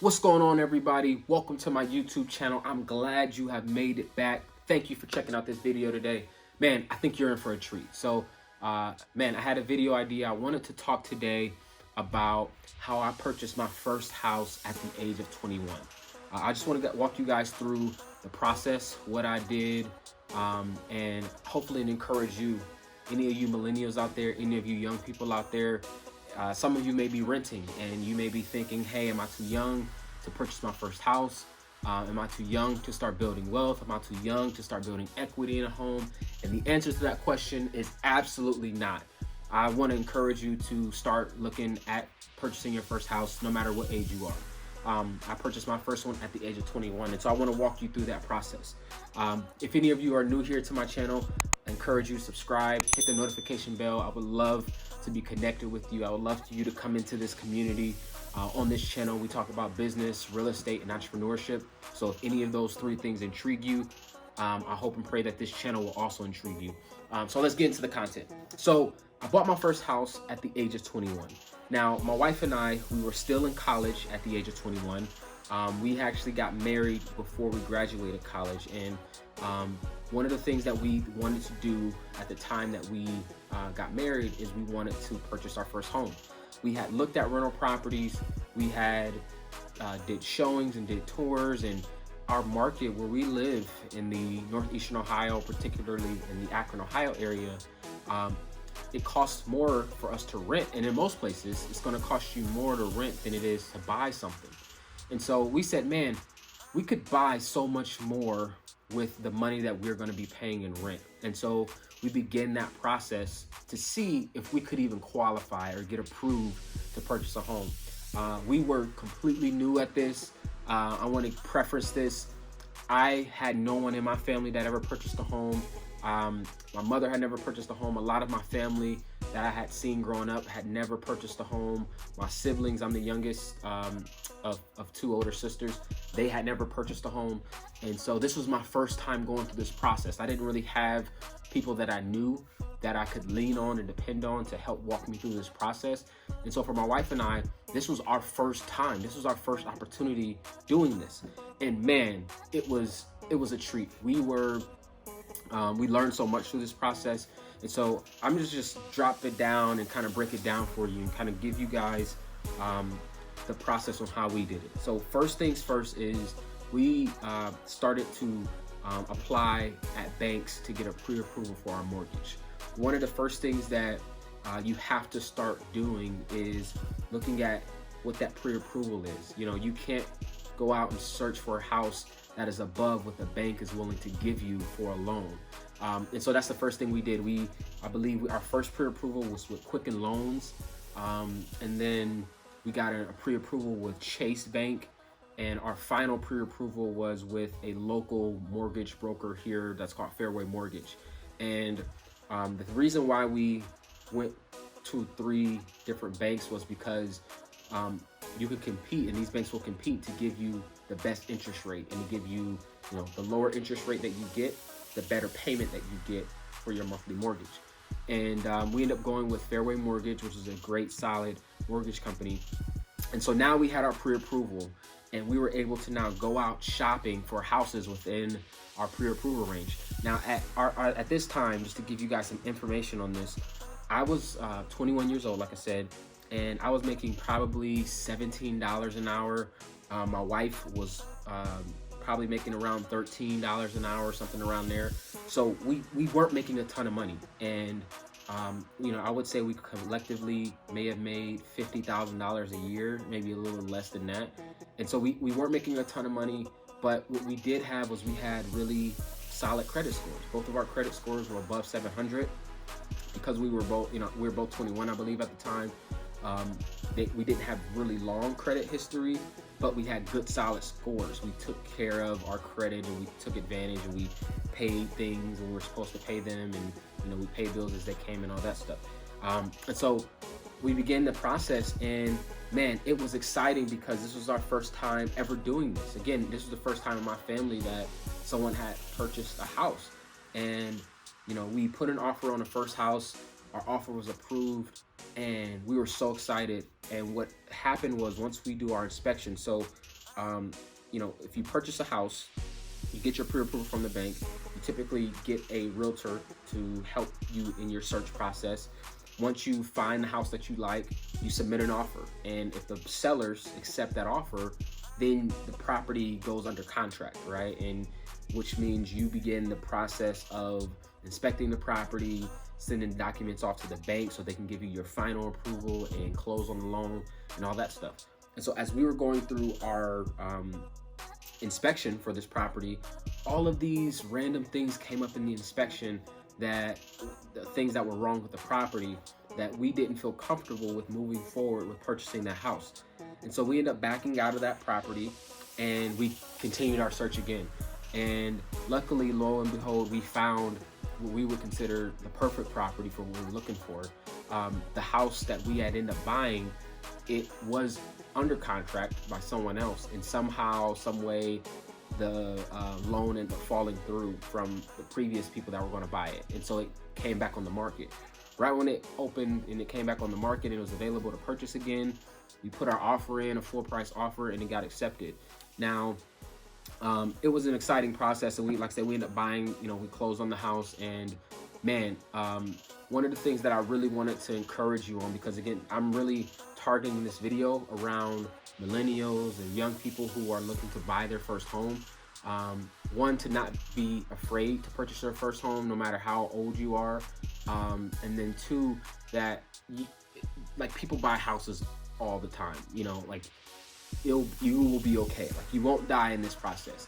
What's going on, everybody? Welcome to my YouTube channel. I'm glad you have made it back. Thank you for checking out this video today. Man, I think you're in for a treat. So, man, I had a video idea. I wanted to talk today about how I purchased my first house at the age of 21. I just wanted to walk you guys through the process, what I did, and hopefully encourage you, any of you millennials out there, any of you young people out there. Some of you may be renting and you may be thinking, hey, am I too young to purchase my first house? Am I too young to start building wealth? Am I too young to start building equity in a home? And the answer to that question is absolutely not. I want to encourage you to start looking at purchasing your first house no matter what age you are. I purchased my first one at the age of 21, and so I want to walk you through that process. If any of you are new here to my channel, I encourage you to subscribe, hit the notification bell. I would love to be connected with you. I would love for you to come into this community. On this channel, we talk about business, real estate, and entrepreneurship. So if any of those three things intrigue you, I hope and pray that this channel will also intrigue you. So let's get into the content. So I bought my first house at the age of 21. Now, my wife and I, we were still in college at the age of 21. We actually got married before we graduated college. And one of the things that we wanted to do at the time that we got married is we wanted to purchase our first home. We had looked at rental properties. We had did showings and did tours, and our market where we live in the northeastern Ohio, particularly in the Akron, Ohio area, it costs more for us to rent. And in most places, it's going to cost you more to rent than it is to buy something. And so we said, man, we could buy so much more with the money that we're going to be paying in rent. And so we began that process to see if we could even qualify or get approved to purchase a home. We were completely new at this. I want to preface this. I had no one in my family that ever purchased a home. My mother had never purchased a home. A lot of my family that I had seen growing up had never purchased a home. My siblings, I'm the youngest of two older sisters. They had never purchased a home. And so this was my first time going through this process. I didn't really have people that I knew that I could lean on and depend on to help walk me through this process. And so for my wife and I, this was our first time. This was our first opportunity doing this. And man, it was a treat. We learned so much through this process. And so I'm just drop it down and kind of break it down for you and kind of give you guys the process on how we did it. So first things first is we started to apply at banks to get a pre-approval for our mortgage. One of the first things that you have to start doing is looking at what that pre-approval is. You know, you can't go out and search for a house that is above what the bank is willing to give you for a loan. And so that's the first thing we did. I believe our first pre-approval was with Quicken Loans. And then we got a pre-approval with Chase Bank. And our final pre-approval was with a local mortgage broker here that's called Fairway Mortgage. And the reason why we went to 3 different banks was because you could compete, and these banks will compete to give you the best interest rate and to give you, the lower interest rate that you get, the better payment that you get for your monthly mortgage. And we ended up going with Fairway Mortgage, which is a great, solid mortgage company. And so now we had our pre-approval, and we were able to now go out shopping for houses within our pre-approval range. Now at this time, just to give you guys some information on this, I was 21 years old, like I said, and I was making probably $17 an hour. My wife was probably making around $13 an hour, something around there. So we weren't making a ton of money. And I would say we collectively may have made $50,000 a year, maybe a little less than that. And so we weren't making a ton of money, but what we did have was we had really solid credit scores. Both of our credit scores were above 700 because we were both 21, I believe, at the time. We didn't have really long credit history, but we had good, solid scores. We took care of our credit, and we took advantage, and we paid things when we were supposed to pay them, and we paid bills as they came and all that stuff. And so we began the process, and man, it was exciting because this was our first time ever doing this. Again, this was the first time in my family that someone had purchased a house. And we put an offer on the first house. Our offer was approved, and we were so excited. And what happened was, once we do our inspection, so if you purchase a house, you get your pre-approval from the bank. You typically get a realtor to help you in your search process. Once you find the house that you like, you submit an offer. And if the sellers accept that offer, then the property goes under contract, right? And which means you begin the process of inspecting the property, sending documents off to the bank so they can give you your final approval and close on the loan and all that stuff. And so as we were going through our inspection for this property, all of these random things came up in the inspection, that the things that were wrong with the property, that we didn't feel comfortable with moving forward with purchasing that house. And so we ended up backing out of that property and we continued our search again. And luckily, lo and behold, we found what we would consider the perfect property for what we were looking for. The house that we had ended up buying, it was under contract by someone else, and somehow, some way, the loan ended up falling through from the previous people that were going to buy it, and so it came back on the market. Right when it opened and it came back on the market and it was available to purchase again, we put our offer in, a full price offer, and it got accepted. Now, it was an exciting process, and like I said, we ended up buying. We closed on the house, and man, one of the things that I really wanted to encourage you on, because again, I'm really targeting this video around millennials and young people who are looking to buy their first home. One, to not be afraid to purchase their first home, no matter how old you are. And then two, that people buy houses all the time. You will be okay. You won't die in this process.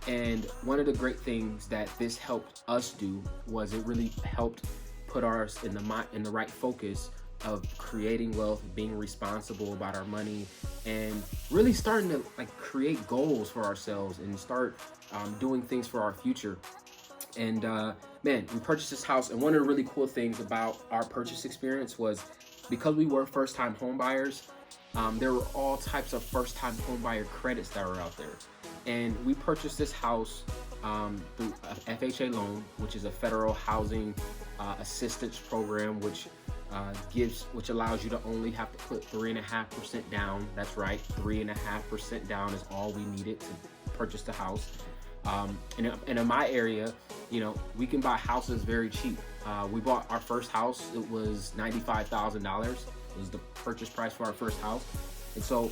And one of the great things that this helped us do was it really helped put ours in the right focus of creating wealth, being responsible about our money, and really starting to create goals for ourselves and start doing things for our future. And man, we purchased this house, and one of the really cool things about our purchase experience was, because we were first-time home buyers, there were all types of first-time home buyer credits that were out there. And we purchased this house through a FHA loan, which is a federal housing assistance program, which allows you to only have to put 3.5% down. That's right, 3.5% down is all we needed to purchase the house. And in my area, we can buy houses very cheap. We bought our first house. It was $95,000. It was the purchase price for our first house. And so,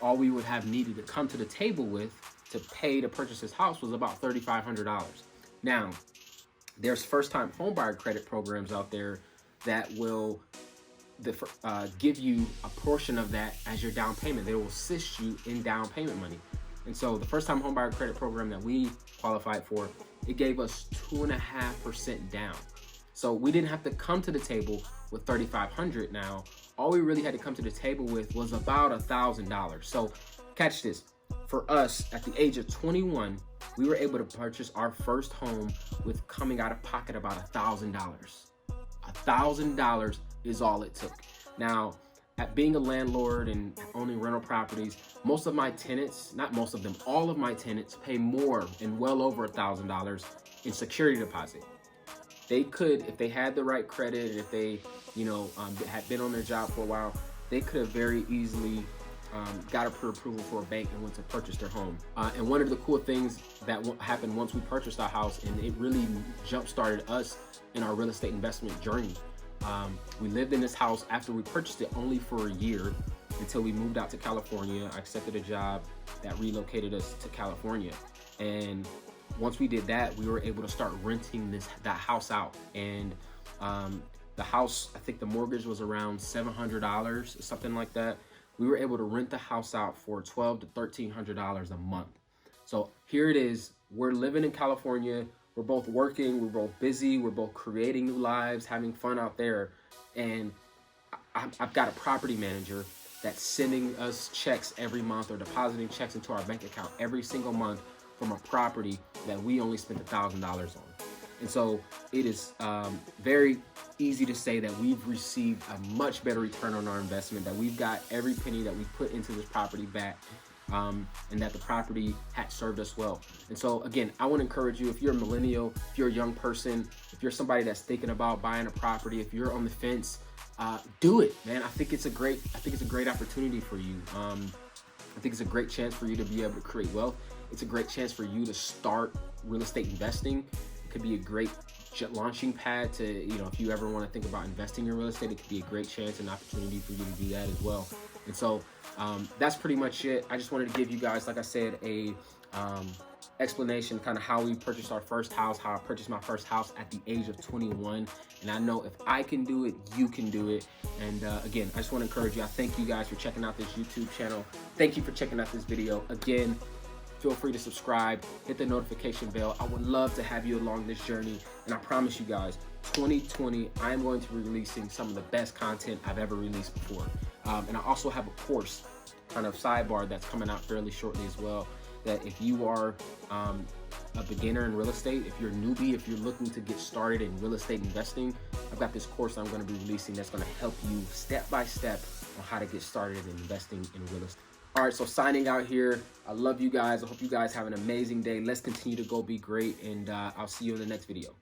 all we would have needed to come to the table with to pay to purchase this house was about $3,500. Now, there's first-time homebuyer credit programs out there that will give you a portion of that as your down payment. They will assist you in down payment money. And so the first-time homebuyer credit program that we qualified for, it gave us 2.5% down. So we didn't have to come to the table with $3,500 now. All we really had to come to the table with was about $1,000. So catch this. For us, at the age of 21, we were able to purchase our first home with coming out of pocket about $1,000. $1,000 is all it took. Now, at being a landlord and owning rental properties, most of my tenants, not most of them, all of my tenants pay more and well over $1,000 in security deposit. They could, if they had the right credit, and if they, had been on their job for a while, they could have very easily got a pre-approval for a bank and went to purchase their home. And one of the cool things that happened once we purchased our house, and it really jump-started us in our real estate investment journey. We lived in this house after we purchased it only for a year, until we moved out to California. I accepted a job that relocated us to California. And once we did that, we were able to start renting that house out. And the house, I think the mortgage was around $700, something like that. We were able to rent the house out for $1,200 to $1,300 a month. So here it is. We're living in California. We're both working. We're both busy. We're both creating new lives, having fun out there. And I've got a property manager that's sending us checks every month, or depositing checks into our bank account every single month from a property that we only spent $1,000 on. And so it is very easy to say that we've received a much better return on our investment, that we've got every penny that we put into this property back, and that the property had served us well. And so again, I want to encourage you, if you're a millennial, if you're a young person, if you're somebody that's thinking about buying a property, if you're on the fence, do it, man. I think it's a great opportunity for you. I think it's a great chance for you to be able to create wealth. It's a great chance for you to start real estate investing. It could be a great launching pad to, if you ever want to think about investing in real estate, it could be a great chance and opportunity for you to do that as well. And so that's pretty much it. I just wanted to give you guys, like I said, a explanation kind of how we purchased our first house, how I purchased my first house at the age of 21. And I know if I can do it, you can do it. And again, I just want to encourage you. I thank you guys for checking out this YouTube channel. Thank you for checking out this video. Again, feel free to subscribe, hit the notification bell. I would love to have you along this journey. And I promise you guys, 2020, I am going to be releasing some of the best content I've ever released before. And I also have a course, kind of sidebar, that's coming out fairly shortly as well, that if you are a beginner in real estate, if you're a newbie, if you're looking to get started in real estate investing, I've got this course I'm going to be releasing that's going to help you step by step on how to get started in investing in real estate. All right, so signing out here. I love you guys. I hope you guys have an amazing day. Let's continue to go be great, and I'll see you in the next video.